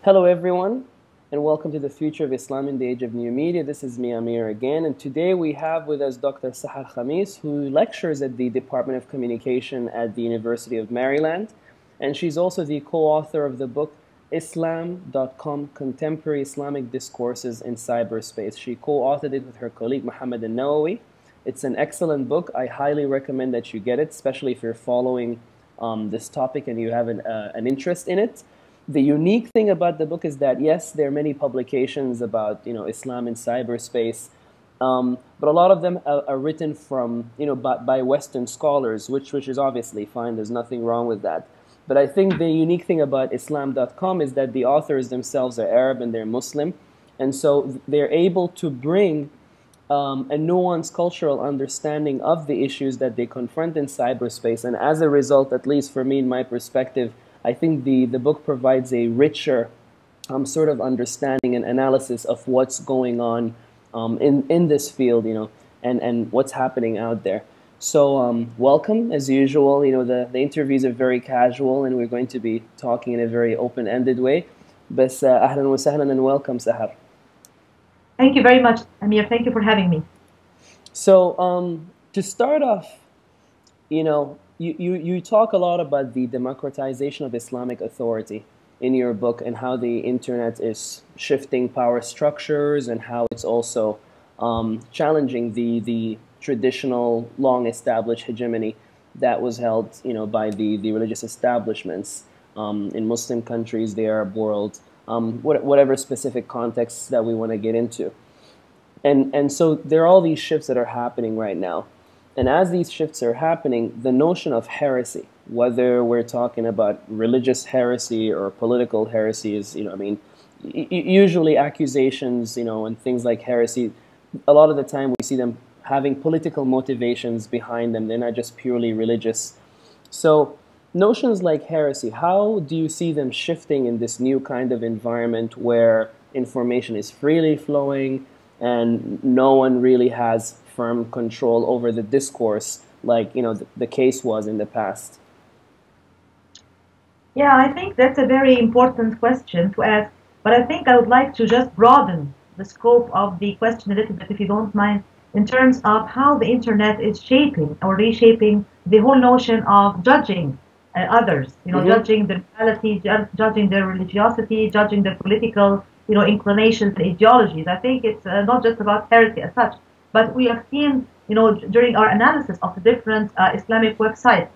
Hello, everyone, and welcome to the Future of Islam in the Age of New Media. This is me, Amir, again, and today we have with us Dr. Sahar Khamis, who lectures at the Department of Communication at the University of Maryland, and she's also the co-author of the book Islam.com Contemporary Islamic Discourses in Cyberspace. She co-authored it with her colleague Muhammad al-Nawawi. It's an excellent book. I highly recommend that you get it, especially if you're following this topic and you have an interest in it. The unique thing about the book is that, yes, there are many publications about, Islam in cyberspace, but a lot of them are written from, by Western scholars, which is obviously fine. There's nothing wrong with that. But I think the unique thing about Islam.com is that the authors themselves are Arab and they're Muslim, and so they're able to bring a nuanced cultural understanding of the issues that they confront in cyberspace. And as a result, at least for me, in my perspective, I think the book provides a richer sort of understanding and analysis of what's going on in this field, and what's happening out there. So welcome, as usual. The interviews are very casual, and we're going to be talking in a very open-ended way. But ahlan wa sahlan and welcome, Sahar. Thank you very much, Amir. Thank you for having me. So to start off, you talk a lot about the democratization of Islamic authority in your book and how the internet is shifting power structures and how it's also challenging the traditional, long-established hegemony that was held, by the religious establishments in Muslim countries, the Arab world, whatever specific contexts that we want to get into. And so there are all these shifts that are happening right now. And as these shifts are happening, the notion of heresy, whether we're talking about religious heresy or political heresy, is, usually accusations, and things like heresy, a lot of the time we see them having political motivations behind them. They're not just purely religious. So notions like heresy, how do you see them shifting in this new kind of environment where information is freely flowing and no one really has firm control over the discourse like the case was in the past? Yeah, I think that's a very important question to ask, but I think I would like to just broaden the scope of the question a little bit, if you don't mind, in terms of how the internet is shaping or reshaping the whole notion of judging others, judging their morality, judging their religiosity, judging their political, inclinations and ideologies. I think it's not just about heresy as such, but we have seen, during our analysis of the different Islamic websites,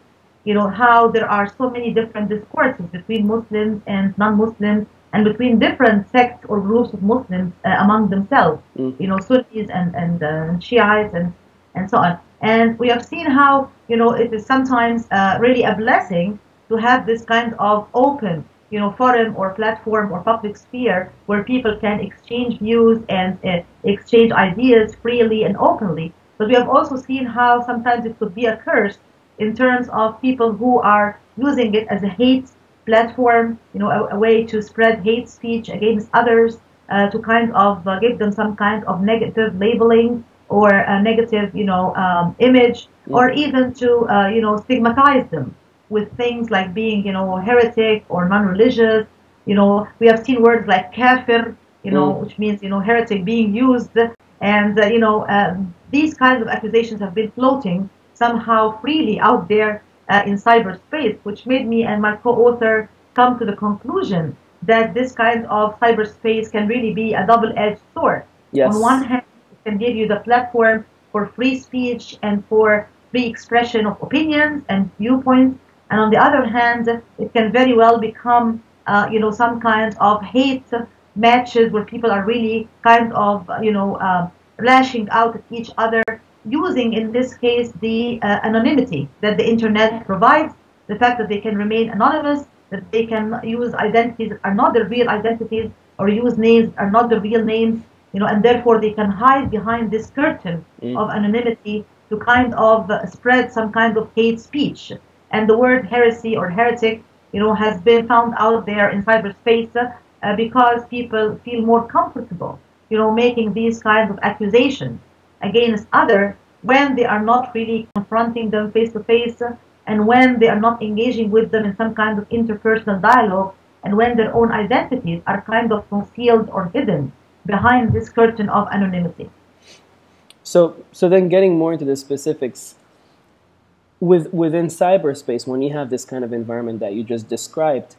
how there are so many different discourses between Muslims and non-Muslims and between different sects or groups of Muslims among themselves, Sunnis and Shiites and so on. And we have seen how, it is sometimes really a blessing to have this kind of open, forum or platform or public sphere where people can exchange views and exchange ideas freely and openly. But we have also seen how sometimes it could be a curse in terms of people who are using it as a hate platform, a way to spread hate speech against others, to kind of give them some kind of negative labeling or a negative, image, or even to, stigmatize them with things like being, heretic or non-religious. We have seen words like kafir, which means, heretic being used. And, these kinds of accusations have been floating somehow freely out there in cyberspace, which made me and my co-author come to the conclusion that this kind of cyberspace can really be a double-edged sword. Yes. On one hand, it can give you the platform for free speech and for free expression of opinions and viewpoints. And on the other hand, it can very well become, some kind of hate matches where people are really kind of, lashing out at each other, using, in this case, the anonymity that the internet provides, the fact that they can remain anonymous, that they can use identities that are not their real identities, or use names that are not their real names, and therefore they can hide behind this curtain of anonymity to kind of spread some kind of hate speech. And the word heresy or heretic, has been found out there in cyberspace because people feel more comfortable, making these kinds of accusations against others when they are not really confronting them face to face and when they are not engaging with them in some kind of interpersonal dialogue and when their own identities are kind of concealed or hidden behind this curtain of anonymity. So then getting more into the specifics, within cyberspace, when you have this kind of environment that you just described,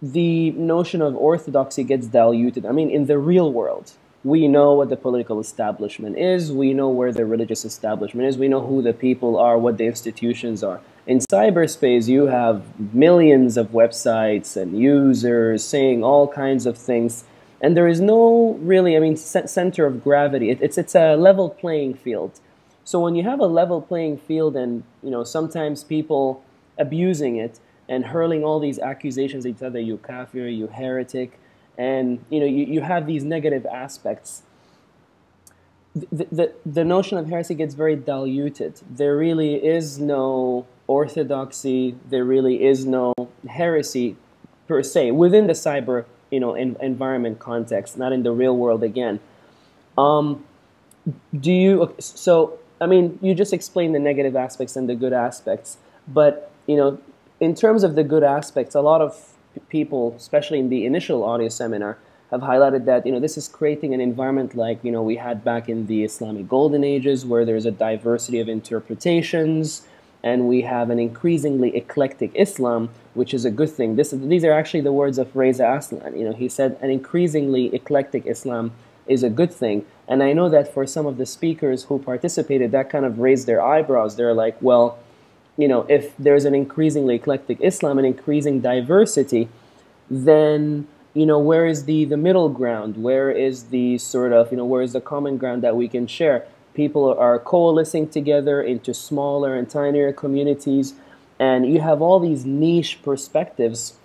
the notion of orthodoxy gets diluted. I mean, in the real world, we know what the political establishment is, we know where the religious establishment is, we know who the people are, what the institutions are. In cyberspace, you have millions of websites and users saying all kinds of things, and there is no really, I mean, center of gravity. It's a level playing field. So when you have a level playing field and, you know, sometimes people abusing it and hurling all these accusations at each other, you kafir, you heretic, and, you know, you have these negative aspects, the notion of heresy gets very diluted. There really is no orthodoxy, there really is no heresy per se within the cyber, you know, environment context, not in the real world again. Do you, so, I mean, you just explained the negative aspects and the good aspects, but, you know, in terms of the good aspects, a lot of people, especially in the initial audio seminar, have highlighted that, you know, this is creating an environment like, you know, we had back in the Islamic golden ages, where there's a diversity of interpretations, and we have an increasingly eclectic Islam, which is a good thing. These are actually the words of Reza Aslan. You know, he said an increasingly eclectic Islam is a good thing. And I know that for some of the speakers who participated, that kind of raised their eyebrows. They're like, well, you know, if there's an increasingly eclectic Islam and increasing diversity, then, you know, where is the middle ground? Where is the sort of, you know, where is the common ground that we can share? People are coalescing together into smaller and tinier communities, and you have all these niche perspectives.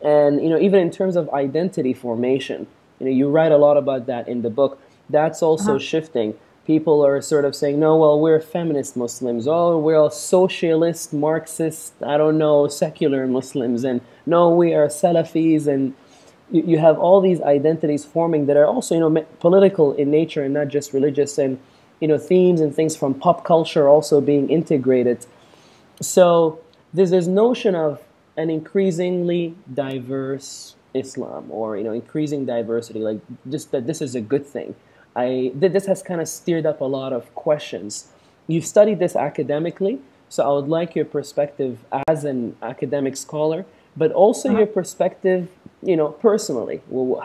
And, you know, even in terms of identity formation, you know, you write a lot about that in the book. That's also shifting. People are sort of saying, no, well, we're feminist Muslims. Oh, we're all socialist, Marxist, I don't know, secular Muslims. And no, we are Salafis. And you have all these identities forming that are also, you know, political in nature and not just religious. And, you know, themes and things from pop culture also being integrated. So there's this notion of an increasingly diverse Islam, or, you know, increasing diversity, like just that this is a good thing. This has kind of stirred up a lot of questions. You've studied this academically, so I would like your perspective as an academic scholar, but also your perspective, you know, personally,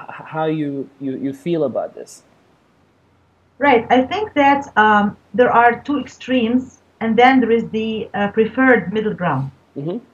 how you feel about this. Right. I think that there are two extremes, and then there is the preferred middle ground.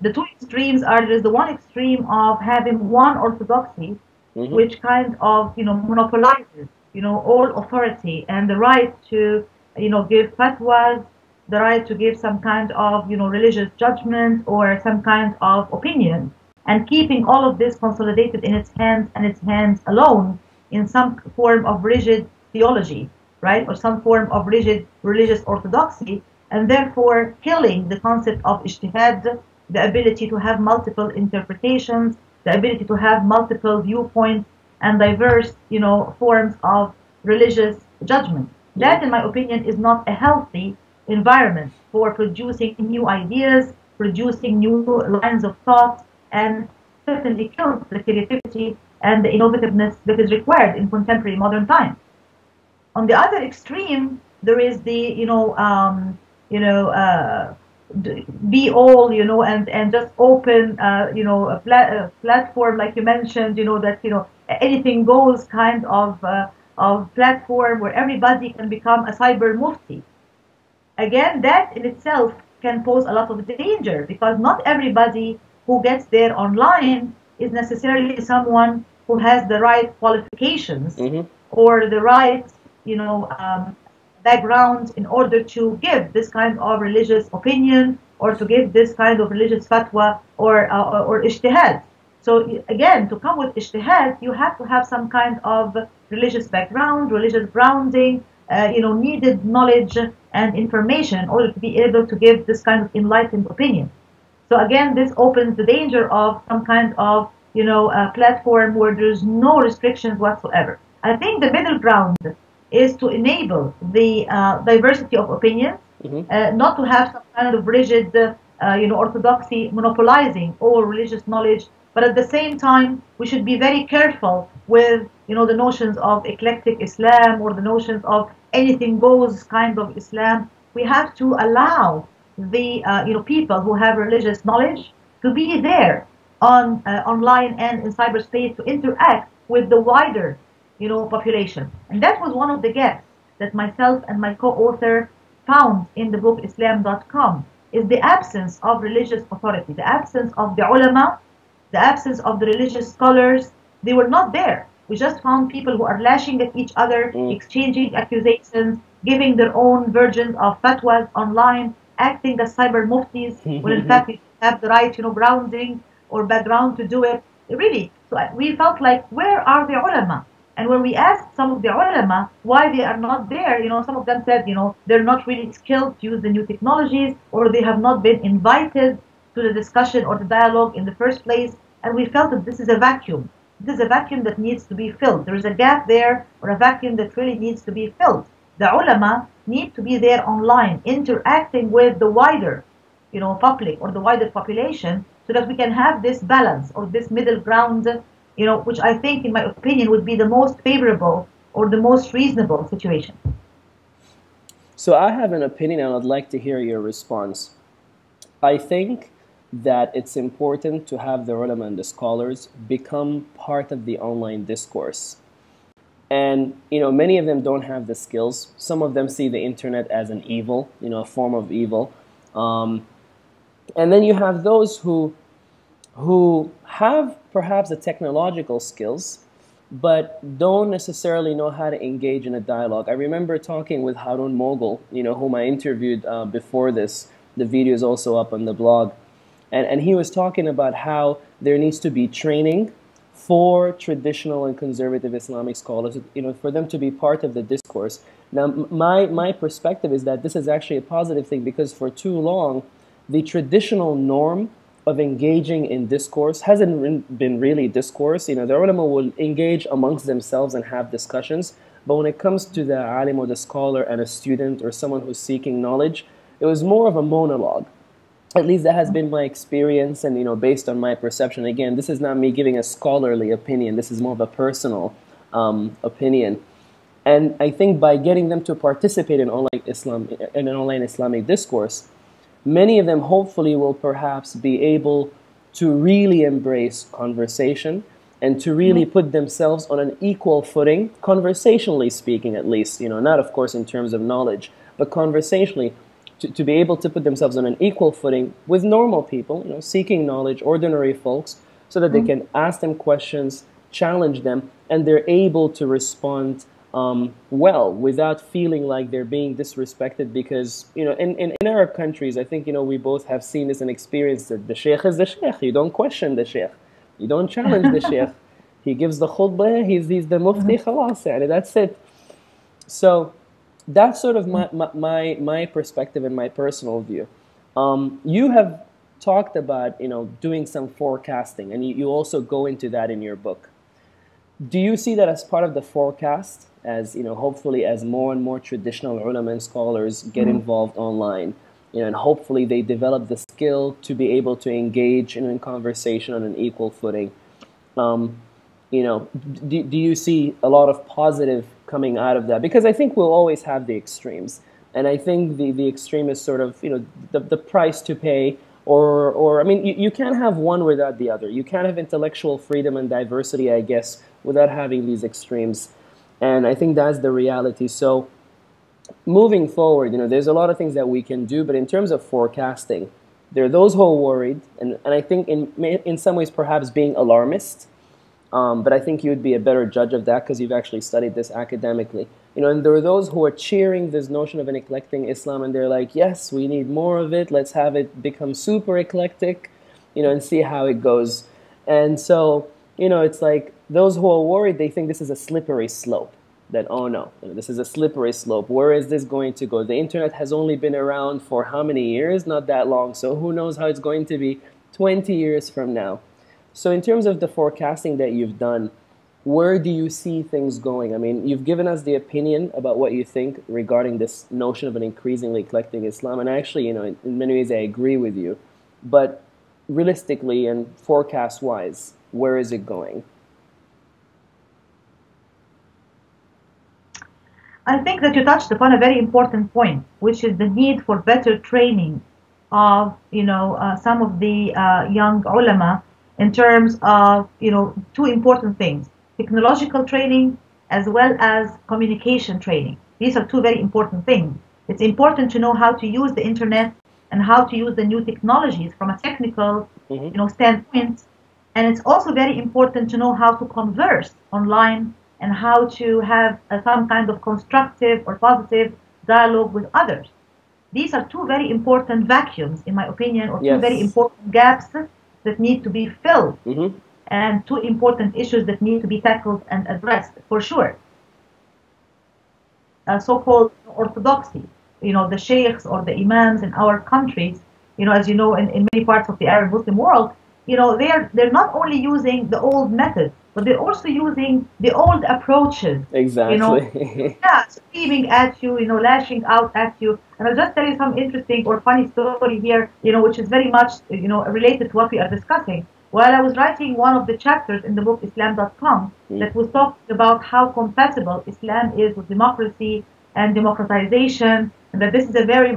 The two extremes are, there is the one extreme of having one orthodoxy, which kind of, you know, monopolizes, you know, all authority and the right to, you know, give fatwas, the right to give some kind of, you know, religious judgment or some kind of opinion, and keeping all of this consolidated in its hands and its hands alone in some form of rigid theology, right, or some form of rigid religious orthodoxy, and therefore killing the concept of ijtihad, the ability to have multiple interpretations, the ability to have multiple viewpoints and diverse, you know, forms of religious judgment. That, in my opinion, is not a healthy environment for producing new ideas, producing new lines of thought, and certainly kills the creativity and the innovativeness that is required in contemporary modern times. On the other extreme, there is the, be all, you know, and just open, a platform, like you mentioned, you know, that, you know, anything goes kind of platform where everybody can become a cyber mufti. Again, that in itself can pose a lot of danger, because not everybody who gets there online is necessarily someone who has the right qualifications or the right, background in order to give this kind of religious opinion or to give this kind of religious fatwa or ijtihad. So again, to come with ijtihad, you have to have some kind of religious background, religious grounding, needed knowledge and information in order to be able to give this kind of enlightened opinion. So again, this opens the danger of some kind of, a platform where there's no restrictions whatsoever. I think the middle ground is to enable the diversity of opinions, not to have some kind of rigid, orthodoxy monopolizing all religious knowledge But at the same time, we should be very careful with, the notions of eclectic Islam or the notions of anything goes kind of Islam. We have to allow the, people who have religious knowledge to be there on online and in cyberspace to interact with the wider, population. And that was one of the gaps that myself and my co-author found in the book Islam.com, is the absence of religious authority, the absence of the ulama, the absence of the religious scholars. They were not there. We just found people who are lashing at each other, exchanging accusations, giving their own versions of fatwas online, acting as cyber muftis, when in fact we have the right, grounding or background to do it. Really. So we felt like, where are the ulama? And when we asked some of the ulama why they are not there, some of them said, they're not really skilled to use the new technologies, or they have not been invited to the discussion or the dialogue in the first place. And we felt that this is a vacuum. This is a vacuum that needs to be filled. There is a gap there, or a vacuum that really needs to be filled. The ulama need to be there online, interacting with the wider, public or the wider population, so that we can have this balance or this middle ground, which I think, in my opinion, would be the most favorable or the most reasonable situation. So I have an opinion, and I'd like to hear your response. I think that it's important to have the ulama and the scholars become part of the online discourse. And, many of them don't have the skills. Some of them see the internet as an evil, a form of evil. And then you have those who have perhaps the technological skills, but don't necessarily know how to engage in a dialogue. I remember talking with Harun Mogul, whom I interviewed before this. The video is also up on the blog. And he was talking about how there needs to be training for traditional and conservative Islamic scholars, for them to be part of the discourse. Now, my perspective is that this is actually a positive thing, because for too long, the traditional norm of engaging in discourse hasn't been really discourse. The ulama will engage amongst themselves and have discussions, but when it comes to the alim or the scholar and a student or someone who's seeking knowledge, it was more of a monologue. At least that has been my experience, and based on my perception. Again, this is not me giving a scholarly opinion. This is more of a personal opinion. And I think by getting them to participate in an online Islamic discourse, many of them hopefully will perhaps be able to really embrace conversation and to really put themselves on an equal footing, conversationally speaking at least, not of course in terms of knowledge, but conversationally, to be able to put themselves on an equal footing with normal people, seeking knowledge, ordinary folks, so that they can ask them questions, challenge them, and they're able to respond well, without feeling like they're being disrespected. Because, in Arab countries, I think, we both have seen this and experienced it. The sheikh is the sheikh. You don't question the sheikh. You don't challenge the sheikh. He gives the khutbah. He's the mufti, khalas, and that's it. So that's sort of my perspective and my personal view. You have talked about, doing some forecasting, and you also go into that in your book. Do you see that as part of the forecast, as, hopefully as more and more traditional ulama and scholars get involved online, and hopefully they develop the skill to be able to engage in conversation on an equal footing? Do you see a lot of positive coming out of that? Because I think we'll always have the extremes. And I think the extreme is sort of, the price to pay, or I mean, you can't have one without the other. You can't have intellectual freedom and diversity, I guess, without having these extremes. And I think that's the reality. So moving forward, there's a lot of things that we can do, but in terms of forecasting, there are those who are worried, and I think in some ways perhaps being alarmist, but I think you would be a better judge of that because you've actually studied this academically. And there are those who are cheering this notion of an eclectic Islam, and they're like, yes, we need more of it. Let's have it become super eclectic, and see how it goes. And so, it's like those who are worried, they think this is a slippery slope. That, oh no, this is a slippery slope. Where is this going to go? The internet has only been around for how many years? Not that long. So who knows how it's going to be 20 years from now. So in terms of the forecasting that you've done, where do you see things going? I mean, you've given us the opinion about what you think regarding this notion of an increasingly eclectic Islam. And actually, in many ways, I agree with you. But realistically and forecast-wise, where is it going? I think that you touched upon a very important point, which is the need for better training of, some of the young ulama in terms of, two important things: technological training as well as communication training. These are two very important things. It's important to know how to use the internet and how to use the new technologies from a technical, standpoint. And it's also very important to know how to converse online and how to have some kind of constructive or positive dialogue with others. These are two very important vacuums, in my opinion, or two very Yes. important gaps that need to be filled, Mm-hmm. and two important issues that need to be tackled and addressed for sure. So-called orthodoxy, the sheikhs or the imams in our countries, as you know, in many parts of the Arab Muslim world, they're not only using the old methods, but they're also using the old approaches, Exactly. yeah, screaming at you, lashing out at you. And I'll just tell you some interesting or funny story here, which is very much, related to what we are discussing. While I was writing one of the chapters in the book Islam.com, that was talking about how compatible Islam is with democracy and democratization, and that this is a very,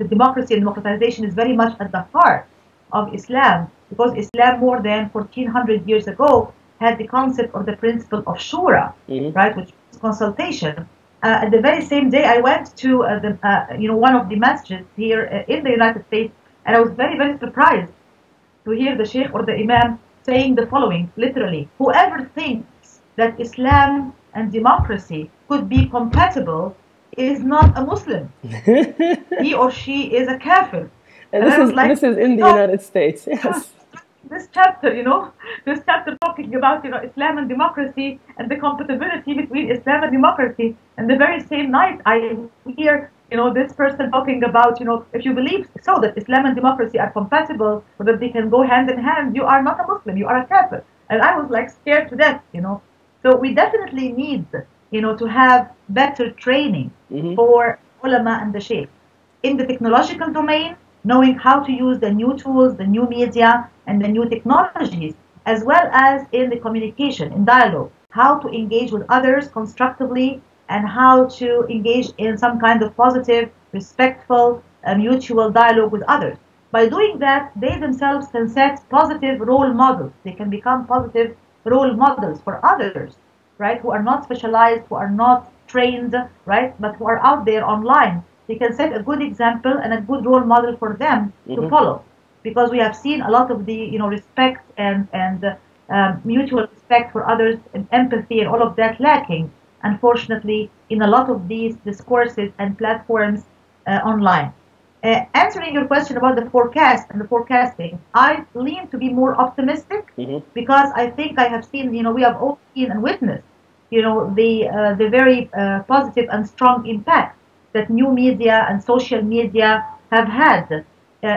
the democracy and democratization is very much at the heart of Islam, because Islam more than 1400 years ago had the concept or the principle of shura, right, which is consultation. The very same day, I went to one of the masjids here in the United States, and I was very, very surprised to hear the sheikh or the imam saying the following, literally: whoever thinks that Islam and democracy could be compatible is not a Muslim. He or she is a kafir. And And I was like, this is in the United States. Yes. this chapter, this chapter talking about, Islam and democracy and the compatibility between Islam and democracy. And the very same night, I hear, this person talking about, if you believe so that Islam and democracy are compatible, or that they can go hand in hand, you are not a Muslim, you are a kafir. And I was like scared to death. So we definitely need, to have better training for ulama and the sheikh in the technological domain, knowing how to use the new tools, the new media, and the new technologies, as well as in the communication, in dialogue, how to engage with others constructively, and how to engage in some kind of positive, respectful, mutual dialogue with others. By doing that, they themselves can set positive role models. They can become positive role models for others, right, who are not specialized, who are not trained, right, but who are out there online. They can set a good example and a good role model for them to follow, because we have seen a lot of the respect and mutual respect for others and empathy and all of that lacking, unfortunately, in a lot of these discourses and platforms online. Answering your question about the forecast and the forecasting, I lean to be more optimistic, because I think I have seen, we have all seen and witnessed, the very positive and strong impact that new media and social media have had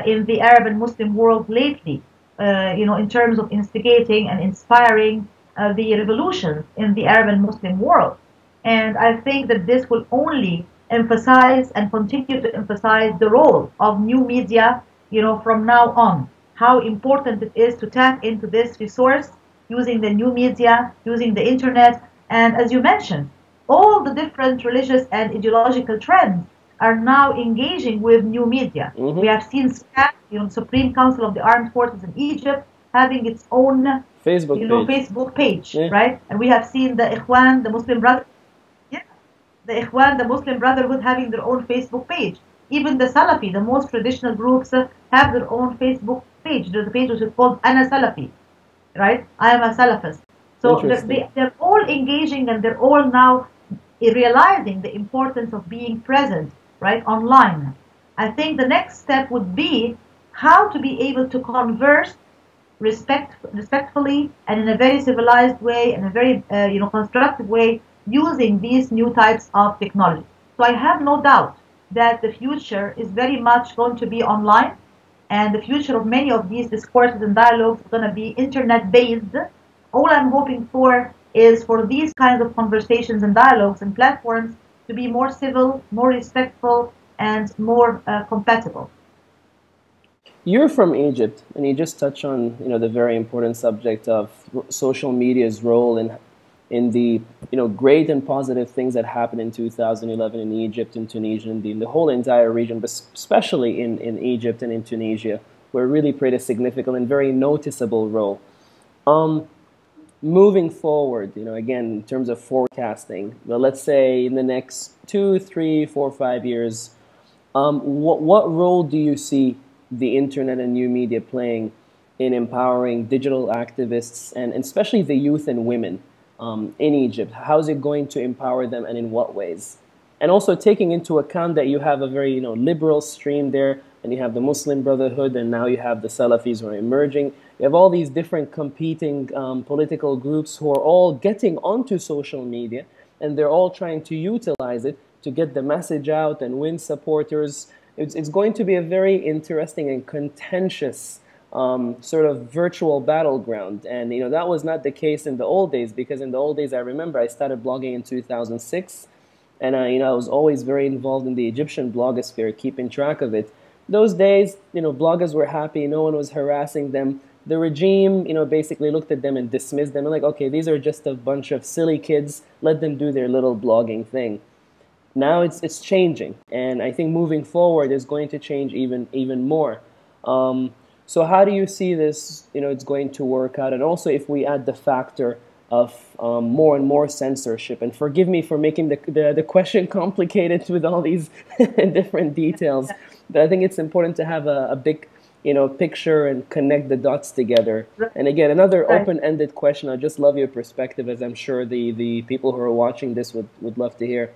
in the Arab and Muslim world lately, in terms of instigating and inspiring the revolutions in the Arab and Muslim world. And I think that this will only emphasize and continue to emphasize the role of new media, from now on, how important it is to tap into this resource using the new media, using the internet. And as you mentioned, all the different religious and ideological trends are now engaging with new media. We have seen SCAF, Supreme Council of the Armed Forces in Egypt, having its own Facebook page, right? And we have seen the Ikhwan, the Muslim Brotherhood, the Ikhwan, the Muslim Brotherhood, having their own Facebook page. Even the Salafi, the most traditional groups, have their own Facebook page. There's a page which is called Ana Salafi, right? I am a Salafist. So they're all engaging, and they're all now realizing the importance of being present, right, online. I think the next step would be how to be able to converse respectfully and in a very civilized way and a very constructive way using these new types of technology. So I have no doubt that the future is very much going to be online, and the future of many of these discourses and dialogues is going to be internet based. All I'm hoping for is for these kinds of conversations and dialogues and platforms to be more civil, more respectful, and more compatible. You're from Egypt, and you just touched on the very important subject of social media's role in the great and positive things that happened in 2011 in Egypt and Tunisia and the whole entire region, but especially in Egypt and in Tunisia, where it really played a significant and very noticeable role. Um, Moving forward, again in terms of forecasting, well, let's say in the next 2, 3, 4, 5 years, what role do you see the internet and new media playing in empowering digital activists and especially the youth and women in Egypt? How's it going to empower them and in what ways? And also taking into account that you have a very liberal stream there, and you have the Muslim Brotherhood, and now you have the Salafis who are emerging. You have all these different competing political groups who are all getting onto social media, and they're all trying to utilize it to get the message out and win supporters. It's going to be a very interesting and contentious sort of virtual battleground. And that was not the case in the old days, because in the old days, I remember I started blogging in 2006, and I was always very involved in the Egyptian blogosphere, keeping track of it. Those days, bloggers were happy, no one was harassing them. The regime, basically looked at them and dismissed them. And like, okay, these are just a bunch of silly kids. Let them do their little blogging thing. Now it's changing, and I think moving forward is going to change even more. So how do you see this? It's going to work out, and also if we add the factor of more and more censorship, and forgive me for making the question complicated with all these different details, but I think it's important to have a big picture and connect the dots together. And again, another open-ended question. I just love your perspective, as I'm sure the people who are watching this would love to hear.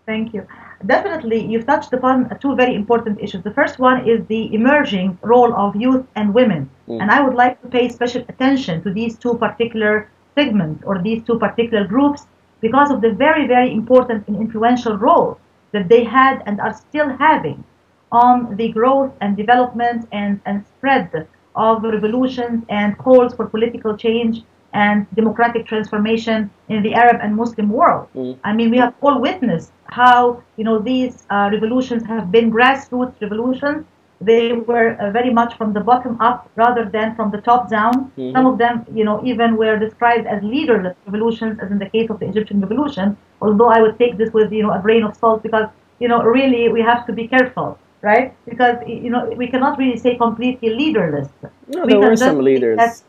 Thank you. Definitely, you've touched upon two very important issues. The first one is the emerging role of youth and women. And I would like to pay special attention to these two particular segments or these two particular groups because of the very, very important and influential role that they had and are still having on the growth and development and spread of revolutions and calls for political change and democratic transformation in the Arab and Muslim world. I mean, we have all witnessed how these revolutions have been grassroots revolutions. They were very much from the bottom up rather than from the top down. Some of them, even were described as leaderless revolutions, as in the case of the Egyptian revolution. Although I would take this with a grain of salt, because really we have to be careful, right? Because we cannot really say completely leaderless. No, there were some leaders.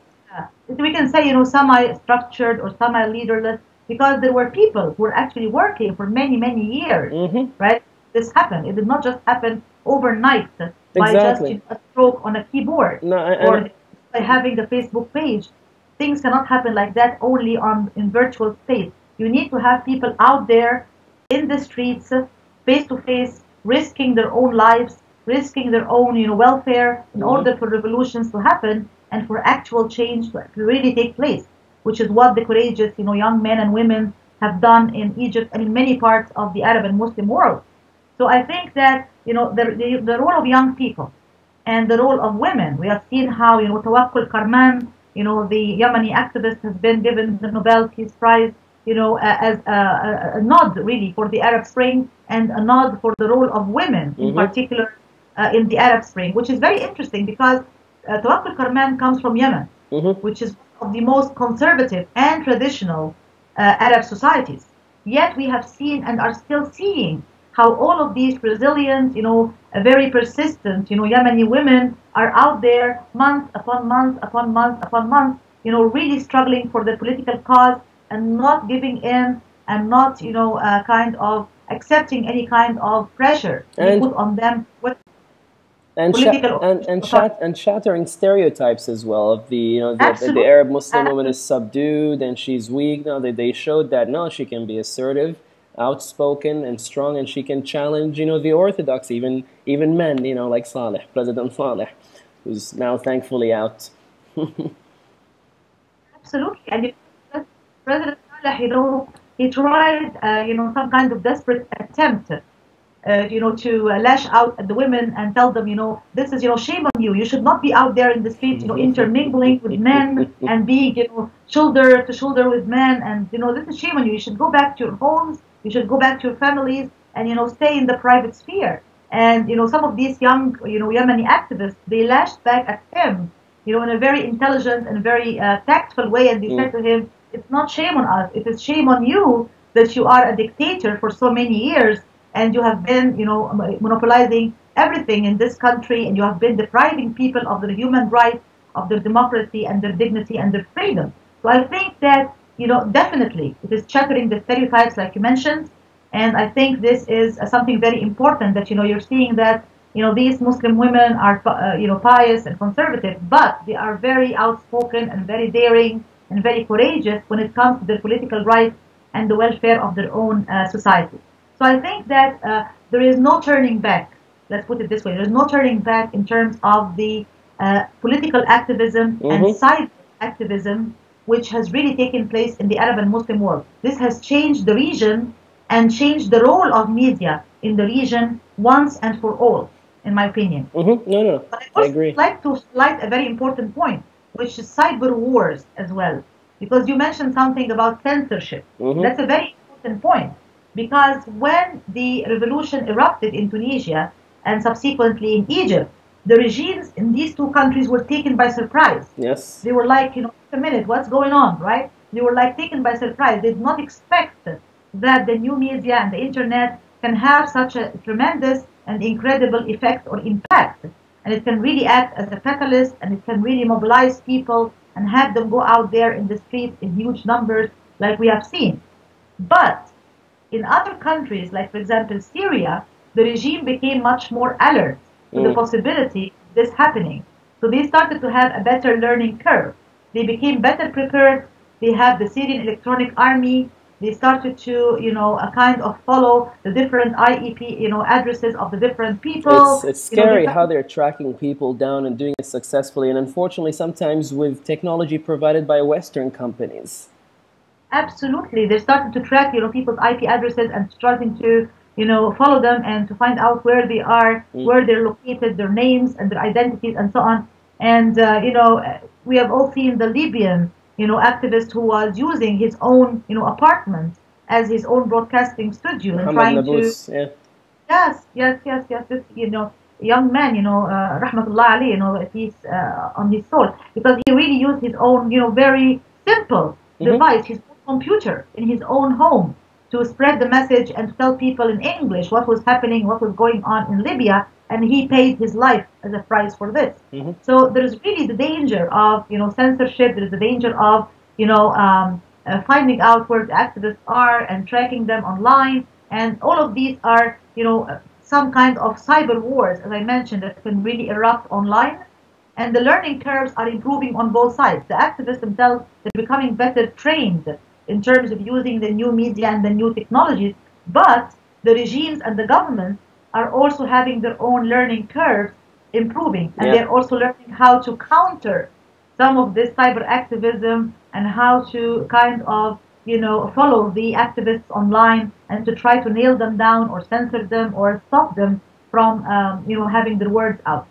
We can say, semi-structured or semi-leaderless, because there were people who were actually working for many, many years, right? This happened. It did not just happen overnight by just a stroke on a keyboard or by having a Facebook page. Things cannot happen like that only in virtual space. You need to have people out there in the streets, face to face, risking their own lives, risking their own welfare in order for revolutions to happen and for actual change to really take place, which is what the courageous young men and women have done in Egypt and in many parts of the Arab and Muslim world. So I think that the role of young people and the role of women, we have seen how Tawakkul Karman, the Yemeni activist, has been given the Nobel Peace Prize, as a nod really for the Arab Spring and a nod for the role of women in particular in the Arab Spring, which is very interesting because Tawakkul Karman comes from Yemen, which is one of the most conservative and traditional Arab societies. Yet we have seen and are still seeing how all of these resilient, very persistent, Yemeni women are out there month upon month upon month upon month, really struggling for their political cause and not giving in and not, kind of accepting any kind of pressure put on them. And shattering stereotypes as well of the the Arab Muslim woman is subdued and she's weak. No, they showed that no, she can be assertive, outspoken, and strong, and she can challenge the orthodox, even men, like Saleh, President Saleh, who's now thankfully out. Absolutely, and President Saleh, he tried some kind of desperate attempt. To lash out at the women and tell them, this is, shame on you. You should not be out there in the streets, intermingling with men and being, shoulder to shoulder with men. And, this is shame on you. You should go back to your homes. You should go back to your families and, stay in the private sphere. And some of these young Yemeni activists, they lashed back at him in a very intelligent and very tactful way, and they said to him, it's not shame on us, it is shame on you that you are a dictator for so many years, and you have been monopolizing everything in this country, and you have been depriving people of their human rights, of their democracy and their dignity and their freedom. So I think that definitely it is shattering the stereotypes like you mentioned, and I think this is something very important, that you're seeing that these Muslim women are pious and conservative, but they are very outspoken and very daring and very courageous when it comes to their political rights and the welfare of their own society. So I think that there is no turning back. Let's put it this way: there is no turning back in terms of the political activism and cyber activism, which has really taken place in the Arab and Muslim world. This has changed the region and changed the role of media in the region once and for all, in my opinion. No, But I I also agree. like to highlight a very important point, which is cyber wars as well, because you mentioned something about censorship. That's a very important point, because when the revolution erupted in Tunisia and subsequently in Egypt, the regimes in these two countries were taken by surprise. Yes. They were like, wait a minute, what's going on, right? They were like taken by surprise. They did not expect that the new media and the internet can have such a tremendous and incredible effect or impact. And it can really act as a catalyst, and it can really mobilize people and have them go out there in the streets in huge numbers like we have seen. But in other countries, like for example Syria, the regime became much more alert to the possibility of this happening. So they started to have a better learning curve. They became better prepared. They have the Syrian Electronic Army. They started to, a kind of follow the different IEP, addresses of the different people. It's scary how they're tracking people down and doing it successfully, and unfortunately sometimes with technology provided by Western companies. Absolutely. They started to track, people's IP addresses and starting to, follow them and to find out where they are, where they're located, their names and their identities and so on. And, we have all seen the Libyan, activist who was using his own, apartment as his own broadcasting studio and trying to, yeah. yes, this, young man, rahmatullah alayhi, peace on his soul, because he really used his own, very simple device, his own computer in his own home to spread the message and to tell people in English what was happening, what was going on in Libya, and he paid his life as a price for this. So there's really the danger of, censorship. There's the danger of, finding out where the activists are and tracking them online, and all of these are, some kind of cyber wars, as I mentioned, that can really erupt online. And the learning curves are improving on both sides. The activists themselves are becoming better trained in terms of using the new media and the new technologies, but the regimes and the governments are also having their own learning curves improving, and they're also learning how to counter some of this cyber activism and how to kind of, follow the activists online and to try to nail them down or censor them or stop them from, having their words out.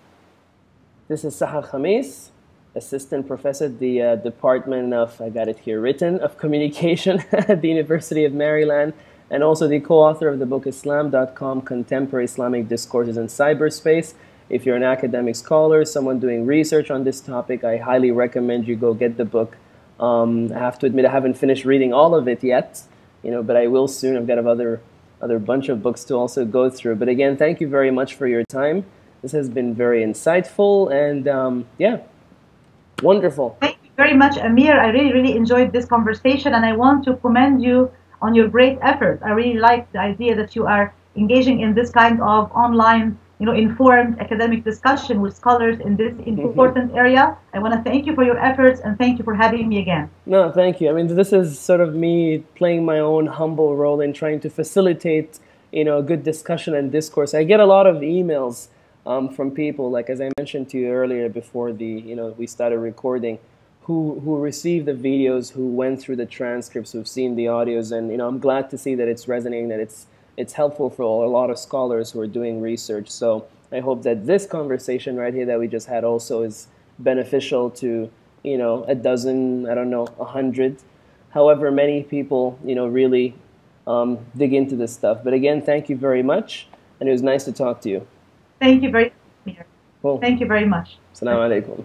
This is Sahar Khamis, assistant professor at the Department of, I got it here written, of Communication at the University of Maryland, and also the co-author of the book Islam.com, Contemporary Islamic Discourses in Cyberspace. If you're an academic scholar, someone doing research on this topic, I highly recommend you go get the book. I have to admit I haven't finished reading all of it yet, but I will soon. I've got another bunch of books to also go through. But again, thank you very much for your time. This has been very insightful and yeah, wonderful. Thank you very much, Amir. I really, really enjoyed this conversation, and I want to commend you on your great effort. I really like the idea that you are engaging in this kind of online, informed academic discussion with scholars in this important area. I want to thank you for your efforts and thank you for having me again. No, thank you. I mean, this is sort of me playing my own humble role in trying to facilitate, a good discussion and discourse. I get a lot of emails from people, like as I mentioned to you earlier before we started recording, who received the videos, who went through the transcripts, who've seen the audios, and I'm glad to see that it's resonating, that it's helpful for a lot of scholars who are doing research. So I hope that this conversation right here that we just had also is beneficial to a dozen, I don't know, 100, however many people really dig into this stuff. But again, thank you very much. And it was nice to talk to you. Thank you very much. Cool. Thank you very much. Assalamu alaikum.